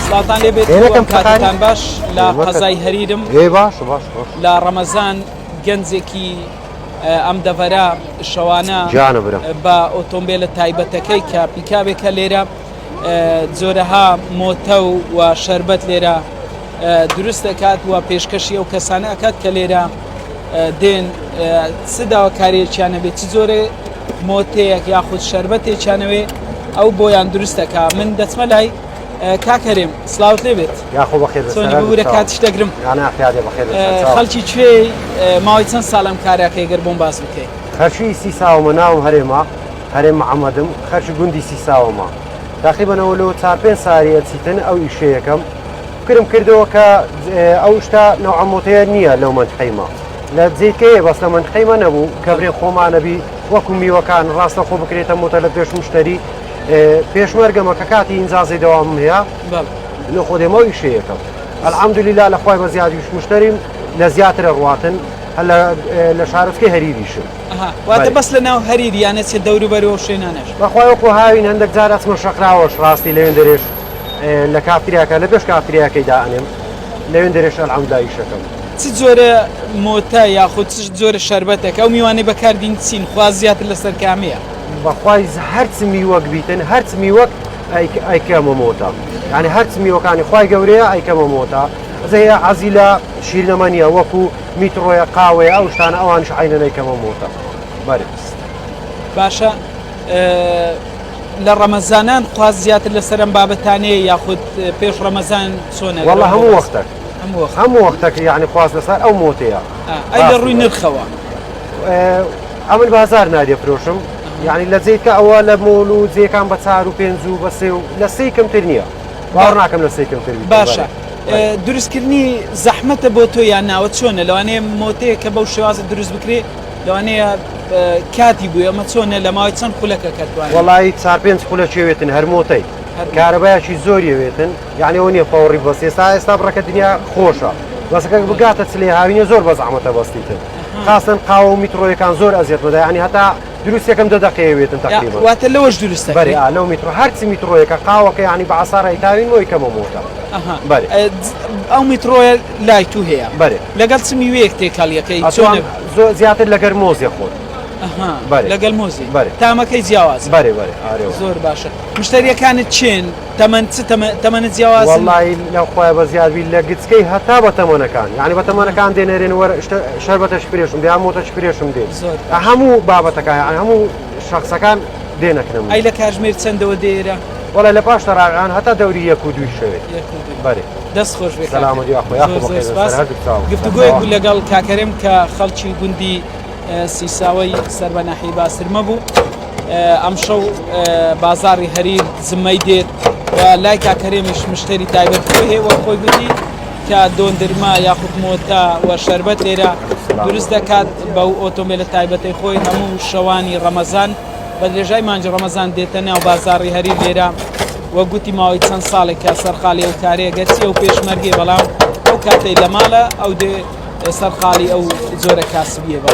سڵاتان لێبێت کاتتان باش لە قەزای هەریرم لە ڕەمەزان گەنجێکی ئەم دەڤەرە شەوانە بە ئۆتۆمبیلە تایبەتەکەی کە پیکابێکە لێرە جۆرەها مۆتە و شەربەت لێرە دروست دەکات و پێشکەشی ئەو کەسانە ئەکات کە لێرە دێن چ داواکاریەکیانە بێت چ جۆرە مۆتەیەک یاخود شەربەتێکیانەوێ ئەو بۆیان دروست دەکا من دەچمە لای کاکەرێم سلااوت لێبێت بورە کاتیش دەگرم خەڵکی کوێ ماوەی چەند ساڵم کارەکەی گەر بۆم باس بکەیت خەرشی 30 ساومە ناوم هەرێم محەممەدم خەرشی گوندی 30 ساومە تقریبەنەوە لەوە 4-5 ساریە چیتن ئەو ئیشەیەکەم فکرم کردەوە کە ئەو شتا نەوعەمۆتەیە نییە لەو منطقەیمە لە جێکەیە بەس لە منطقەیمە نەبوو کەبرێ خۆمانەبی وەکو میوەکان ڕاستە خۆ بکرێتە مۆتە لە پێش مشتری پێشمەرگەمە کە کاتی ئینجازی دەوام هەیە لە خۆدێمەوە ئیشەیەکەم الحەمدولیلا لە خوای بە زیادیش مشتریم لە زیاترە ڕواتن لە شارۆچکەی هەریریشم واتە بەس لە ناو هەریری یانە چێت دەوروبەرەوە شوێنانەش بەخوای وەکو هاوین هەندێک جار ئەچمە شەقراوەش ڕاستی لەوێن دەرێش لە کافتریاکە لە پێش کافتریاکەی دائەنێم لەوێن دەرێش الحەمدولیلا ئیشەکەم چ جۆرە مۆتە یاخود چ جۆرە شەربەتێک ئەو میوانەی بەکاردین چین خوا زیاتر لەسەر کامەیە بەخوای هەرچ میوەک بیتن هەرچ میوەک ئەیکەمە مۆتە یعنی هەرچ میوەکانی خوای گەورەیە ئەیکەمە مۆتە زەیە عەزی لە شیرنەمەنیە وەکو میترۆیە قاوەیە ئەو شتانە ئەوانش عینەن ئەیکەمە مۆتە باشە لە ڕەمەزانان خوا زیاتر لەسەرم بابەتانەیە یاخود پێش ڕەمەزان چۆنە وەڵا هەموو وەختێک یعنی خواست لەسەر ئەو مۆتەیە ئەی لە ڕووی نرخەوە ئەمن بازار نادێ فرۆشم یعنی لە جێکە ئەوە لە مۆڵ و جێکان بە 4 و 5 و بە 3 و لە 3 کەمتر نییە باوەڕ ناکەم لە 3 کەمتر باشە دروستکردنی زەحمەتە بۆ تۆ یان ناوە چۆنە لەوانەیە مۆتەیە کە بەو شێوازە دروست بکرێ لەوانەیە کاتی بووی ئەمە چۆنە لە ماوەی چەند خولەکە کەتوانێت وەڵی 4-5 خولە چێوێتن هەر مۆتەی کارەبایەکی زۆریەوێتن یعنی ئەو نییە فەوڕی بەس ئێستا بڕەکە دنیا خۆشە بەسەکە بگاتە چلێ هاوینە زۆر بە زەحمەتە بەستیتن خاستن قاوە و میترۆیەکان زۆر ئەزیەت بەدا ینی هەتا دروست یەکەم 10 دقەیەوێتن تقریبا واتە لەوەش دروستە بەری لەو میترۆ هەرچی میترۆیەکە قاوەکە ینی بە عەسارەی تاوین بۆ یەکەمە مۆتە ئەو میترۆیە لای تو هەیە بەری لەگەڵ چ میوەیەک تێکەڵیەکەی چۆن زیاتر لەگەر مۆزیە خۆت لەگەڵ مۆزی تامەکەی جیاواز زۆر باشە مشتریەکانت چێن تەمەنت جیاواز وەڵی لەو خۆی بە زیادبی لە گچکەی هەتا بە تەمەنەکان یعنی بە تەمەنەکان دێنێرێن وەرە شەربەتەش فرێشم دێ مۆتەش فرێشم دێ هەموو بابەتەکان هەموو شخصەکان دێنەکەم ئەی لە کاتژمێر چەندەوە دێرە وەڵی لە پاش تەراغان هەتا دەوری 1 و 2 شەوێت دەست خۆش گفتوگویەک بوو لەگەڵ کاکەرێم کە خەڵکی گوندی سیساوەی سەر بە ناحی باسرمە بوو ئەم شەو بازاڕی هەریر زمەی دێت و لای کاکەرێمیش مشتری تایبەت هەیە وە خۆی گوتی کە دۆندرما یاخود مۆتە و شەربەت لێرە دروست دەکات بەو ئۆتۆمبیلە تایبەتی خۆی هەموو شەوانی ڕەمەزان بە درێژای مانجی ڕەمەزان دێتە ناو بازاڕی هەریر لێرە وە گوتی ماوەی چەند ساڵێکە سەرخاڵی ئەو کارەیە گەچی ئەو پێشمەرگێ بەڵام ئەو کاتەی لە ماڵە ئەو دێ سەرخاڵی ئەو زۆرە کاسبیە بە